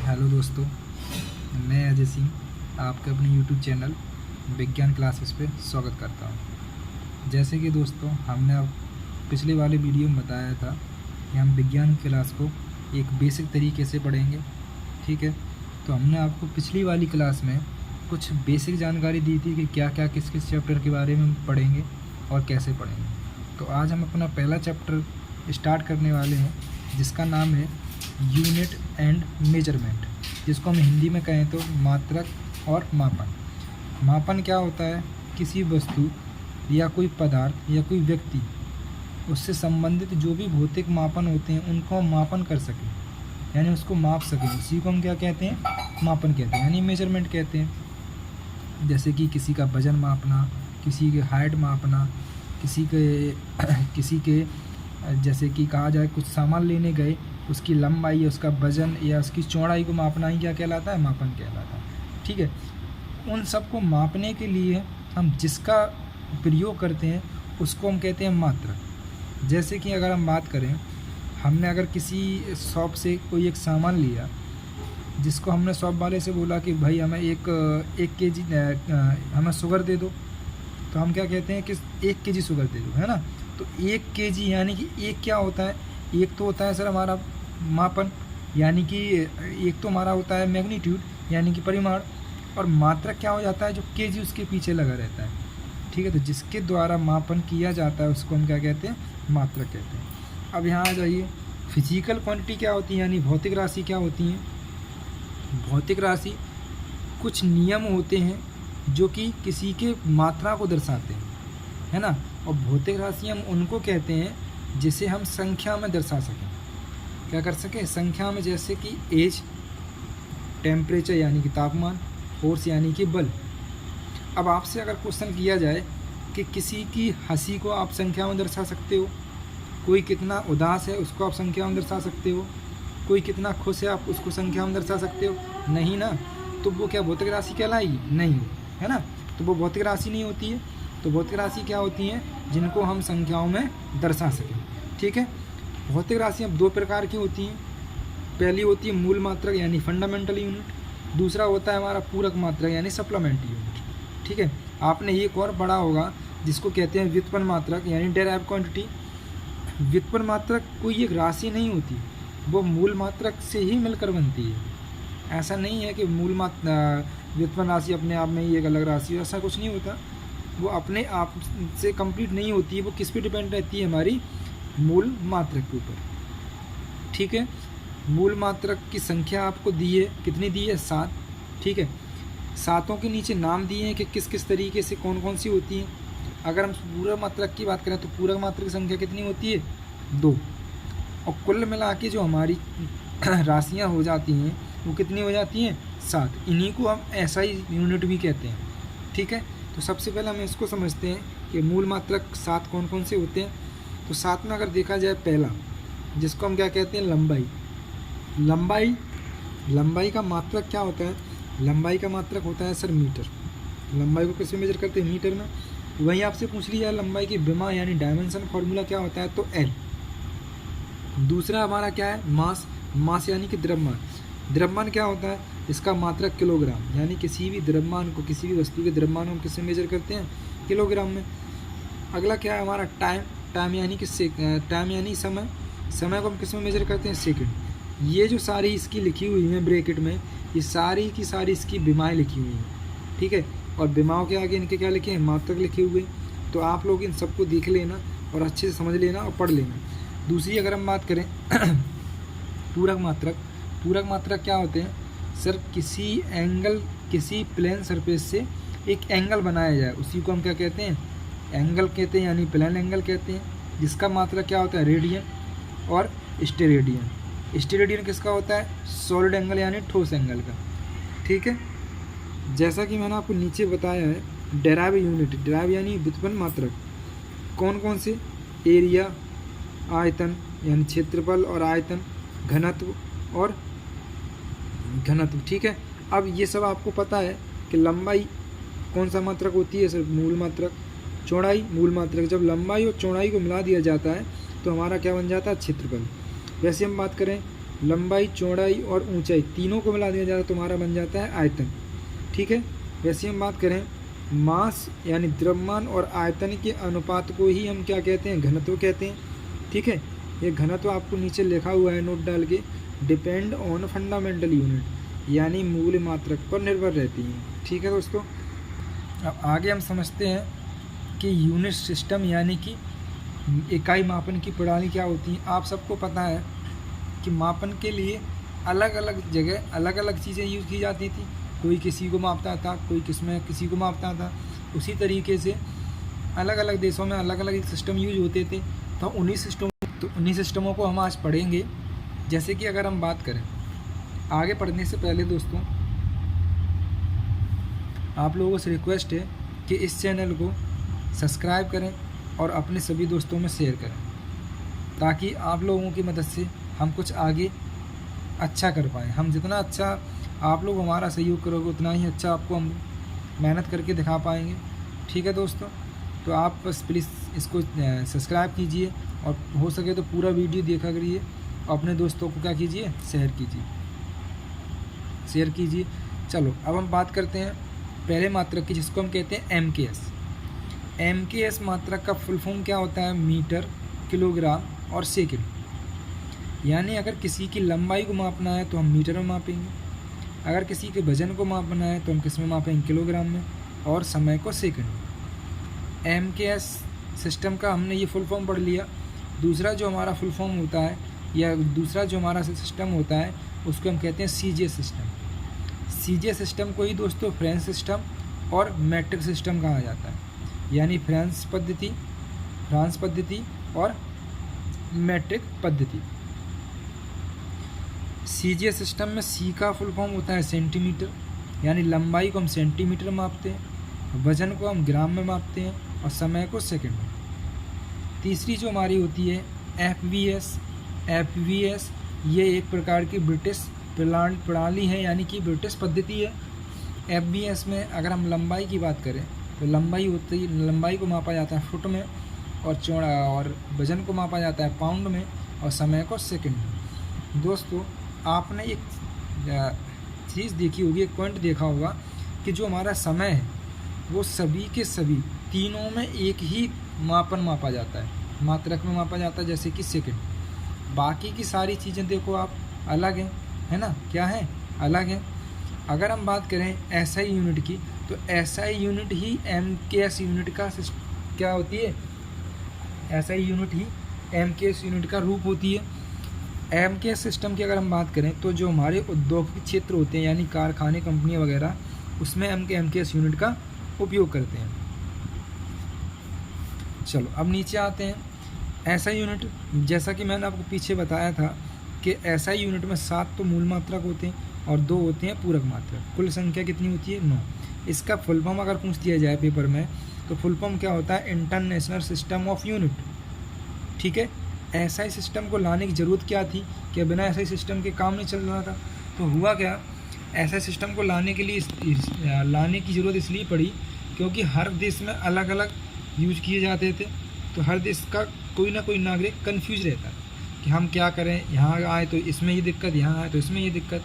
Hello दोस्तों, मैं अजय सिंह आपके अपने यूट्यूब चैनल विज्ञान क्लासेस पे स्वागत करता हूँ। जैसे कि दोस्तों हमने अब पिछले वाले वीडियो में बताया था कि हम विज्ञान क्लास को एक बेसिक तरीके से पढ़ेंगे। ठीक है, तो हमने आपको पिछली वाली क्लास में कुछ बेसिक जानकारी दी थी कि क्या क्या किस किस चैप्टर के बारे में पढ़ेंगे और कैसे पढ़ेंगे। तो आज हम अपना पहला चैप्टर स्टार्ट करने वाले हैं, जिसका नाम है यूनिट एंड मेजरमेंट, जिसको हम हिंदी में कहें तो मात्रक और मापन। मापन क्या होता है? किसी वस्तु या कोई पदार्थ या कोई व्यक्ति, उससे संबंधित जो भी भौतिक मापन होते हैं उनको हम मापन कर सकें, यानी उसको माप सकें, उसी को हम क्या कहते हैं? मापन कहते हैं, यानी मेजरमेंट कहते हैं। जैसे कि किसी का वज़न मापना, किसी के हाइट मापना, किसी के जैसे कि कहा जाए कुछ सामान लेने गए, उसकी लंबाई, उसका वज़न या उसकी चौड़ाई को मापना ही क्या कहलाता है? मापन कहलाता है। ठीक है, उन सब को मापने के लिए हम जिसका प्रयोग करते हैं उसको हम कहते हैं मात्रक। जैसे कि अगर हम बात करें, हमने अगर किसी शॉप से कोई एक सामान लिया, जिसको हमने शॉप वाले से बोला कि भाई हमें एक केजी हमें शुगर दे दो, तो हम क्या कहते हैं कि 1 केजी शुगर दे दो, है ना। तो 1 केजी यानी कि एक क्या होता है? एक तो होता है सर हमारा मापन, यानी कि एक तो हमारा होता है मैग्नीट्यूड यानी कि परिमाण, और मात्रक क्या हो जाता है? जो केजी उसके पीछे लगा रहता है। ठीक है, तो जिसके द्वारा मापन किया जाता है उसको हम क्या कहते हैं? मात्रक कहते हैं। अब यहाँ आ जाइए, फिजिकल क्वांटिटी क्या होती है, यानी भौतिक राशि क्या होती हैं? भौतिक राशि कुछ नियम होते हैं जो कि किसी के मात्रा को दर्शाते हैं, है ना। और भौतिक राशि हम उनको कहते हैं जिसे हम संख्या में दर्शा सकें। क्या कर सकें? संख्या में, जैसे कि एज, टेम्परेचर यानी कि तापमान, फोर्स यानी कि बल। अब आपसे अगर क्वेश्चन किया जाए कि किसी की हंसी को आप संख्या में दर्शा सकते हो, कोई कितना उदास है उसको आप संख्या में दर्शा सकते हो, कोई कितना खुश है आप उसको संख्या में दर्शा सकते हो? नहीं ना। तो वो क्या भौतिक राशि कहलाएगी? नहीं, है ना। तो वो भौतिक राशि नहीं होती है। तो भौतिक राशि क्या होती हैं? जिनको हम संख्याओं में दर्शा सकें। ठीक है, भौतिक राशि अब 2 प्रकार की होती हैं। पहली होती है मूल मात्रक यानी फंडामेंटल यूनिट, दूसरा होता है हमारा पूरक मात्रक यानी सप्लीमेंट्री यूनिट। ठीक है, आपने एक और पढ़ा होगा जिसको कहते हैं व्युत्पन्न मात्रक यानी डेराइव्ड क्वांटिटी। व्युत्पन्न मात्रक कोई एक राशि नहीं होती, वो मूल मात्रक से ही मिलकर बनती है। ऐसा नहीं है कि व्युत्पन्न राशि अपने आप में ही एक अलग राशि है, ऐसा कुछ नहीं होता। वो अपने आप से कंप्लीट नहीं होती है, वो किस पे डिपेंड रहती है? हमारी मूल मात्रक के ऊपर। ठीक है, मूल मात्रक की संख्या आपको दी है, कितनी दी है? 7। ठीक है, सातों के नीचे नाम दिए हैं कि किस किस तरीके से कौन कौन सी होती हैं। अगर हम पूरक मात्रक की बात करें तो पूरक मात्रक की संख्या कितनी होती है? 2। और कुल मिला के जो हमारी राशियाँ हो जाती हैं वो कितनी हो जाती हैं? 7। इन्हीं को हम SI यूनिट भी कहते हैं। ठीक है, तो सबसे पहले हम इसको समझते हैं कि मूल मात्रक 7 कौन कौन से होते हैं। तो 7 में अगर देखा जाए, पहला जिसको हम क्या कहते हैं? लंबाई। लंबाई का मात्रक क्या होता है? लंबाई का मात्रक होता है सर मीटर। लंबाई को किसमें मेजर करते हैं? मीटर में। वहीं आपसे पूछ लिया लंबाई की विमा यानी डायमेंशन, फॉर्मूला क्या होता है? तो L। दूसरा हमारा क्या है? मास यानी कि द्रव्यमान। द्रव्यमान क्या होता है? इसका मात्रक किलोग्राम, यानी किसी भी द्रव्यमान को, किसी भी वस्तु के द्रव्यमान को हम किससे मेजर करते हैं? किलोग्राम में। अगला क्या है हमारा? टाइम यानी कि टाइम यानी समय। समय को हम किस में मेजर करते हैं? सेकंड। ये जो सारी इसकी लिखी हुई हैं ब्रैकेट में, ये सारी की सारी इसकी विमाएँ लिखी हुई हैं। ठीक है, और विमाओं के आगे इनके क्या लिखे हैं? मात्रक लिखे हुए। तो आप लोग इन सबको देख लेना और अच्छे से समझ लेना और पढ़ लेना। दूसरी अगर हम बात करें पूरक मात्रक। पूरक मात्रक क्या होते हैं? सर किसी प्लेन सरफेस से एक एंगल बनाया जाए, उसी को हम क्या कहते हैं? एंगल कहते हैं, यानी प्लेन एंगल कहते हैं, जिसका मात्रक क्या होता है? रेडियन और स्टेरेडियन। स्टेरेडियन किसका होता है? सॉलिड एंगल यानी ठोस एंगल का। ठीक है, जैसा कि मैंने आपको नीचे बताया है, डेराइव यूनिट, डेराइव यानी व्युत्पन्न मात्रक कौन कौन से? एरिया, आयतन यानी क्षेत्रफल और आयतन, घनत्व और घनत्व। ठीक है, अब ये सब आपको पता है कि लंबाई कौन सा मात्रक होती है? सर मूल मात्रक। चौड़ाई मूल मात्रक। जब लंबाई और चौड़ाई को मिला दिया जाता है तो हमारा क्या बन जाता है? क्षेत्रफल। वैसे हम बात करें लंबाई, चौड़ाई और ऊंचाई तीनों को मिला दिया जाता है, तुम्हारा बन जाता है आयतन। ठीक है। वैसे हम बात करें मास यानी द्रव्यमान और आयतन के अनुपात को ही हम क्या कहते हैं, घनत्व कहते हैं। ठीक है। ये घनत्व आपको नीचे लिखा हुआ है नोट डाल के, डिपेंड ऑन फंडामेंटल यूनिट यानी मूल मात्रक पर निर्भर रहती है। ठीक है दोस्तों। अब आगे हम समझते हैं कि यूनिट सिस्टम यानी कि इकाई मापन की प्रणाली क्या होती है। आप सबको पता है कि मापन के लिए अलग अलग जगह अलग अलग चीज़ें यूज़ की जाती थी। कोई किसी को मापता था, कोई किसी को मापता था। उसी तरीके से अलग अलग देशों में अलग अलग सिस्टम यूज होते थे। तो उन्हीं सिस्टमों को हम आज पढ़ेंगे। जैसे कि अगर हम बात करें, आगे पढ़ने से पहले दोस्तों आप लोगों से रिक्वेस्ट है कि इस चैनल को सब्सक्राइब करें और अपने सभी दोस्तों में शेयर करें, ताकि आप लोगों की मदद से हम कुछ आगे अच्छा कर पाएँ। हम जितना अच्छा आप लोग हमारा सहयोग करोगे उतना ही अच्छा आपको हम मेहनत करके दिखा पाएंगे। ठीक है दोस्तों। तो आप बस प्लीज़ इसको सब्सक्राइब कीजिए और हो सके तो पूरा वीडियो देखा करिए और अपने दोस्तों को क्या कीजिए, शेयर कीजिए। चलो अब हम बात करते हैं पहले मात्रक की, जिसको हम कहते हैं MKS। MKS मात्रक का फुल फॉर्म क्या होता है, मीटर, किलोग्राम और सेकंड। यानी अगर किसी की लंबाई को मापना है तो हम मीटर में मापेंगे, अगर किसी के वजन को मापना है तो हम किस में मापेंगे, किलोग्राम में, और समय को सेकंड में। MKS सिस्टम का हमने ये फुल फॉर्म पढ़ लिया। दूसरा जो हमारा फुल फॉर्म होता है या दूसरा जो हमारा सिस्टम होता है उसको हम कहते हैं CGS सिस्टम। CGS सिस्टम को ही दोस्तों फ्रेंच सिस्टम और मैट्रिक सिस्टम कहा जाता है, यानी फ्रांस पद्धति और मैट्रिक पद्धति। CGS सिस्टम में C का फुल फॉर्म होता है सेंटीमीटर, यानी लंबाई को हम सेंटीमीटर में मापते हैं, वजन को हम ग्राम में मापते हैं और समय को सेकंड में। तीसरी जो हमारी होती है FVS ये एक प्रकार की ब्रिटिश प्रणाली है, यानी कि ब्रिटिश पद्धति है। FVS में अगर हम लंबाई की बात करें तो लंबाई को मापा जाता है फुट में, और चौड़ा और वजन को मापा जाता है पाउंड में, और समय को सेकंड में। दोस्तों आपने एक चीज़ देखी होगी, एक पॉइंट देखा होगा कि जो हमारा समय है वो सभी के सभी तीनों में एक ही मापन मापा जाता है, मात्रक में मापा जाता है, जैसे कि सेकंड। बाकी की सारी चीज़ें देखो आप अलग हैं, है ना, क्या है, अलग हैं। अगर हम बात करें SI यूनिट की तो SI यूनिट ही MKS यूनिट का क्या होती है, SI यूनिट ही MKS यूनिट का रूप होती है। MKS सिस्टम की अगर हम बात करें तो जो हमारे औद्योगिक क्षेत्र होते हैं यानी कारखाने, कंपनियां वगैरह, उसमें MKS यूनिट का उपयोग करते हैं। चलो अब नीचे आते हैं। SI यूनिट, जैसा कि मैंने आपको पीछे बताया था कि SI यूनिट में 7 तो मूल मात्रक होते हैं और 2 होते हैं पूरक मात्रक। कुल संख्या कितनी होती है, 9। इसका फुल फॉर्म अगर पूछ दिया जाए पेपर में तो फुल फॉर्म क्या होता है, इंटरनेशनल सिस्टम ऑफ यूनिट। ठीक है। SI सिस्टम को लाने की ज़रूरत क्या थी, कि बिना SI सिस्टम के काम नहीं चल रहा था। तो हुआ क्या, SI सिस्टम को लाने की ज़रूरत इसलिए पड़ी क्योंकि हर देश में अलग अलग यूज किए जाते थे। तो हर देश का कोई ना कोई नागरिक कंफ्यूज रहता है कि हम क्या करें, यहाँ आए तो इसमें ये दिक्कत, यहाँ आए तो इसमें ये दिक्कत।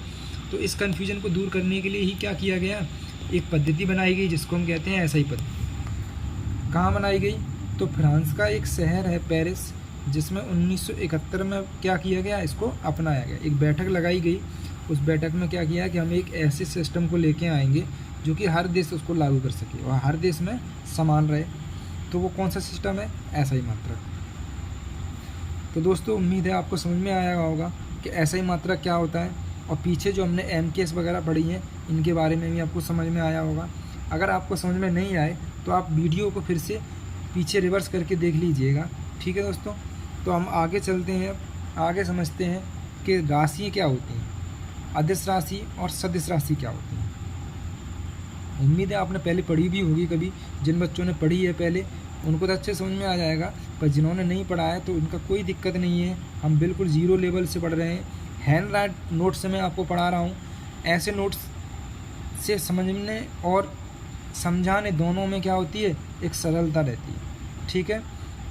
तो इस कन्फ्यूजन को दूर करने के लिए ही क्या किया गया, एक पद्धति बनाई गई जिसको हम कहते हैं SI पद्धति। कहाँ बनाई गई, तो फ्रांस का एक शहर है पेरिस, जिसमें 1971 में क्या किया गया, इसको अपनाया गया। एक बैठक लगाई गई, उस बैठक में क्या किया कि हम एक ऐसे सिस्टम को लेके आएंगे जो कि हर देश उसको लागू कर सके और हर देश में समान रहे। तो वो कौन सा सिस्टम है, SI मात्रक। तो दोस्तों उम्मीद है आपको समझ में आया होगा कि SI मात्रक क्या होता है, और पीछे जो हमने MKS वगैरह पढ़ी हैं इनके बारे में भी आपको समझ में आया होगा। अगर आपको समझ में नहीं आए तो आप वीडियो को फिर से पीछे रिवर्स करके देख लीजिएगा। ठीक है दोस्तों। तो हम आगे चलते हैं, आगे समझते हैं कि राशि क्या होती हैं, अदिश राशि और सदिश राशि क्या होती है। उम्मीद है आपने पहले पढ़ी भी होगी कभी, जिन बच्चों ने पढ़ी है पहले उनको तो अच्छे समझ में आ जाएगा, पर जिन्होंने नहीं पढ़ा है तो उनका कोई दिक्कत नहीं है। हम बिल्कुल ज़ीरो लेवल से पढ़ रहे हैं, हैंड राइट नोट्स से मैं आपको पढ़ा रहा हूँ। ऐसे नोट्स से समझने और समझाने दोनों में क्या होती है, एक सरलता रहती है। ठीक है।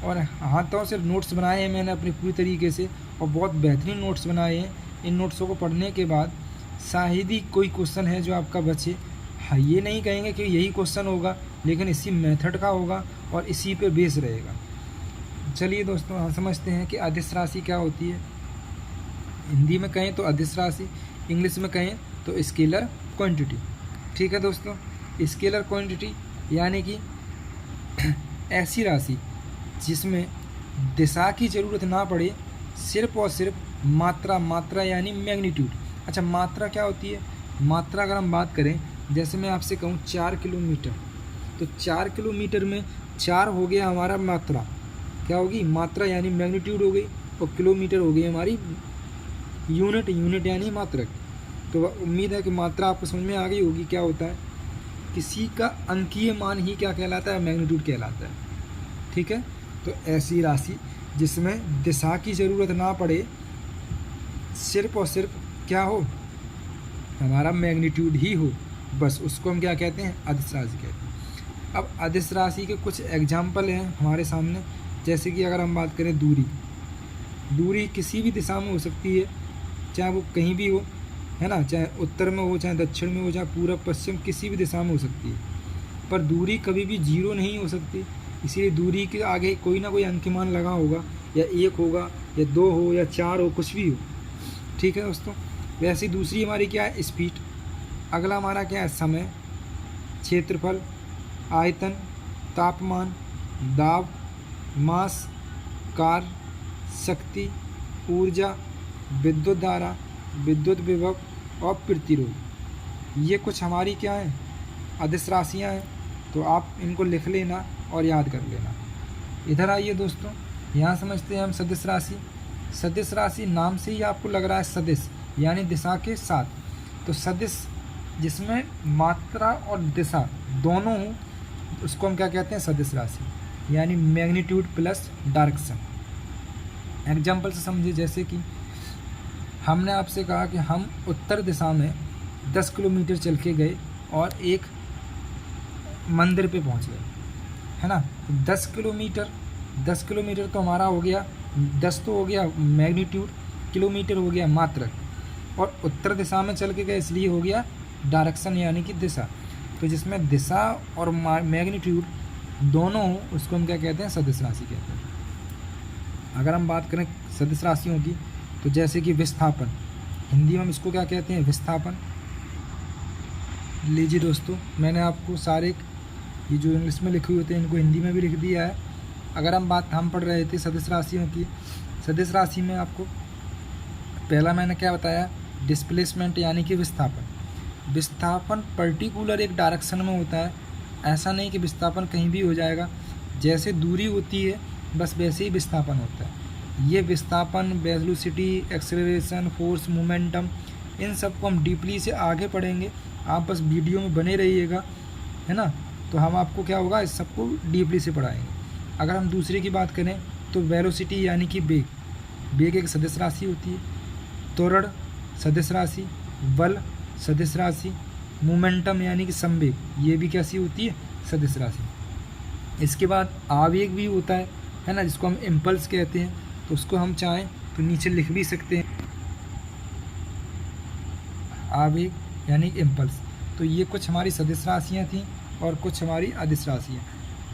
और हाथों से नोट्स बनाए हैं मैंने अपने पूरी तरीके से, और बहुत बेहतरीन नोट्स बनाए हैं। इन नोट्सों को पढ़ने के बाद शायद ही कोई क्वेश्चन है जो आपका बचे। हाँ, ये नहीं कहेंगे कि यही क्वेश्चन होगा, लेकिन इसी मेथड का होगा और इसी पे बेस रहेगा। चलिए दोस्तों, हम समझते हैं कि अदिश राशि क्या होती है। हिंदी में कहें तो अदिश राशि, इंग्लिश में कहें तो स्केलर क्वांटिटी। ठीक है दोस्तों, स्केलर क्वांटिटी यानी कि ऐसी राशि जिसमें दिशा की ज़रूरत ना पड़े, सिर्फ और सिर्फ मात्रा यानी मैग्नीट्यूड। अच्छा, मात्रा क्या होती है? मात्रा अगर हम बात करें, जैसे मैं आपसे कहूँ 4 किलोमीटर, तो 4 किलोमीटर में 4 हो गया हमारा मात्रा, क्या होगी? मात्रा यानी मैग्नीट्यूड हो गई, और किलोमीटर हो गई हमारी यूनिट यानी मात्रक। तो उम्मीद है कि मात्रा आपको समझ में आ गई होगी क्या होता है। किसी का अंकीय मान ही क्या कहलाता है? मैग्नीट्यूड कहलाता है। ठीक है, तो ऐसी राशि जिसमें दिशा की ज़रूरत ना पड़े, सिर्फ और सिर्फ क्या हो? हमारा मैग्नीट्यूड ही हो, बस उसको हम क्या कहते हैं? अदिश राशि कहते हैं। अब अदिश राशि के कुछ एग्जाम्पल हैं हमारे सामने, जैसे कि अगर हम बात करें दूरी किसी भी दिशा में हो सकती है, चाहे वो कहीं भी हो, है ना, चाहे उत्तर में हो, चाहे दक्षिण में हो, चाहे पूरब पश्चिम, किसी भी दिशा में हो सकती है। पर दूरी कभी भी 0 नहीं हो सकती, इसीलिए दूरी के आगे कोई ना कोई अंकमान लगा होगा, या 1 होगा, या 2 हो, या 4 हो, कुछ भी हो। ठीक है दोस्तों, वैसे दूसरी हमारी क्या है? स्पीड। अगला हमारा क्या है? समय, क्षेत्रफल, आयतन, तापमान, दाब, मास, कार्य, शक्ति, ऊर्जा, विद्युत धारा, विद्युत विभव और प्रतिरोध। ये कुछ हमारी क्या है? अदिश राशियाँ हैं। तो आप इनको लिख लेना और याद कर लेना। इधर आइए दोस्तों, यहाँ समझते हैं हम सदिश राशि। सदिश राशि नाम से ही आपको लग रहा है सदिश यानी दिशा के साथ। तो सदिश जिसमें मात्रा और दिशा दोनों हो, उसको हम क्या कहते हैं? सदिश राशि यानी मैग्नीट्यूड प्लस डायरेक्शन। एग्जाम्पल से समझिए, जैसे कि हमने आपसे कहा कि हम उत्तर दिशा में 10 किलोमीटर चल के गए और एक मंदिर पे पहुंच गए, है ना। 10 किलोमीटर तो हमारा हो गया, 10 तो हो गया मैग्नीट्यूड, किलोमीटर हो गया मात्रक, और उत्तर दिशा में चल के गए इसलिए हो गया डायरेक्शन यानी कि दिशा। तो जिसमें दिशा और मैग्नीट्यूड दोनों हो, उसको हम क्या कहते हैं? सदिश राशि कहते हैं। अगर हम बात करें सदिश राशियों की, तो जैसे कि विस्थापन, हिंदी में हम इसको क्या कहते हैं? विस्थापन। लीजिए दोस्तों, मैंने आपको सारे ये जो इंग्लिश में लिखे हुए थे इनको हिंदी में भी लिख दिया है। अगर हम पढ़ रहे थे सदिश राशियों की, सदिश राशि में आपको पहला मैंने क्या बताया? डिस्प्लेसमेंट यानी कि विस्थापन। विस्थापन पर्टिकुलर एक डायरेक्शन में होता है, ऐसा नहीं कि विस्थापन कहीं भी हो जाएगा। जैसे दूरी होती है बस वैसे ही विस्थापन होता है। ये विस्थापन, वेलोसिटी, एक्सेलरेशन, फोर्स, मोमेंटम, इन सब को हम डीपली से आगे पढ़ेंगे। आप बस वीडियो में बने रहिएगा, है ना। तो हम आपको क्या होगा? इस सबको डीपली से पढ़ाएंगे। अगर हम दूसरे की बात करें तो वेलोसिटी यानी कि बेग एक सदिश राशि होती है। त्वरण सदिश राशि, बल सदिश राशि, मोमेंटम यानी कि संवेग, ये भी कैसी होती है? सदिश राशि। इसके बाद आवेग भी होता है ना, जिसको हम इम्पल्स कहते हैं। तो उसको हम चाहें तो नीचे लिख भी सकते हैं, आवेग यानी इम्पल्स। तो ये कुछ हमारी सदिश राशियाँ थीं और कुछ हमारी अदिश राशियाँ।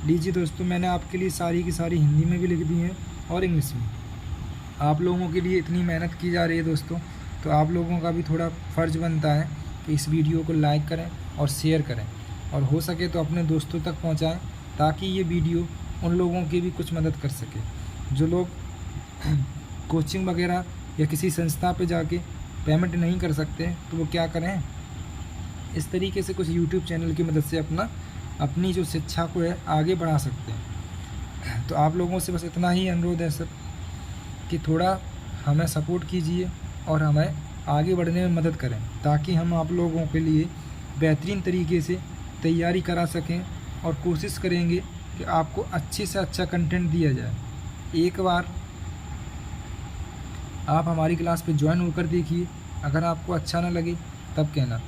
लीजिए दोस्तों, मैंने आपके लिए सारी की सारी हिंदी में भी लिख दी हैं और इंग्लिश में। आप लोगों के लिए इतनी मेहनत की जा रही है दोस्तों, तो आप लोगों का भी थोड़ा फ़र्ज़ बनता है कि इस वीडियो को लाइक करें और शेयर करें, और हो सके तो अपने दोस्तों तक पहुंचाएं, ताकि ये वीडियो उन लोगों की भी कुछ मदद कर सके जो लोग कोचिंग वगैरह या किसी संस्था पे जाके पेमेंट नहीं कर सकते। तो वो क्या करें? इस तरीके से कुछ यूट्यूब चैनल की मदद से अपनी जो शिक्षा को है आगे बढ़ा सकते हैं। तो आप लोगों से बस इतना ही अनुरोध है सर, कि थोड़ा हमें सपोर्ट कीजिए और हमें आगे बढ़ने में मदद करें, ताकि हम आप लोगों के लिए बेहतरीन तरीके से तैयारी करा सकें, और कोशिश करेंगे कि आपको अच्छे से अच्छा कंटेंट दिया जाए। एक बार आप हमारी क्लास पे ज्वाइन होकर देखिए, अगर आपको अच्छा ना लगे तब कहना।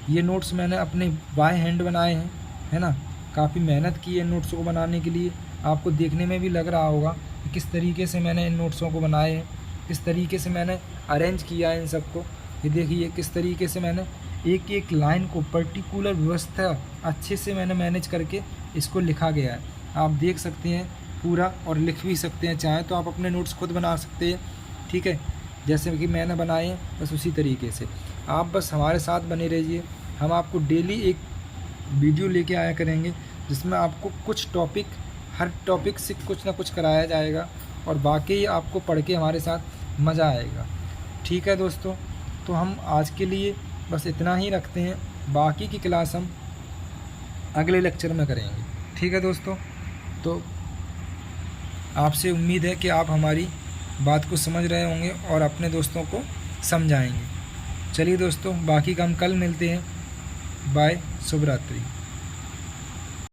ये नोट्स मैंने अपने बाय हैंड बनाए हैं, है ना। काफ़ी मेहनत की है इन नोट्सों को बनाने के लिए। आपको देखने में भी लग रहा होगा कि किस तरीके से मैंने इन नोट्सों को बनाए हैं, किस तरीके से मैंने अरेंज किया है इन सबको। ये देखिए किस तरीके से मैंने एक एक लाइन को पर्टिकुलर व्यवस्था अच्छे से मैंने मैनेज करके इसको लिखा गया है। आप देख सकते हैं पूरा, और लिख भी सकते हैं, चाहे तो आप अपने नोट्स खुद बना सकते हैं, ठीक है, जैसे कि मैंने बनाए हैं बस उसी तरीके से। आप बस हमारे साथ बने रहिए, हम आपको डेली एक वीडियो लेके आया करेंगे जिसमें आपको कुछ टॉपिक, हर टॉपिक से कुछ ना कुछ कराया जाएगा, और वाकई आपको पढ़ के हमारे साथ मज़ा आएगा। ठीक है दोस्तों, तो हम आज के लिए बस इतना ही रखते हैं, बाकी की क्लास हम अगले लेक्चर में करेंगे। ठीक है दोस्तों, तो आपसे उम्मीद है कि आप हमारी बात को समझ रहे होंगे और अपने दोस्तों को समझाएंगे। चलिए दोस्तों, बाकी का हम कल मिलते हैं। बाय, शुभ रात्रि।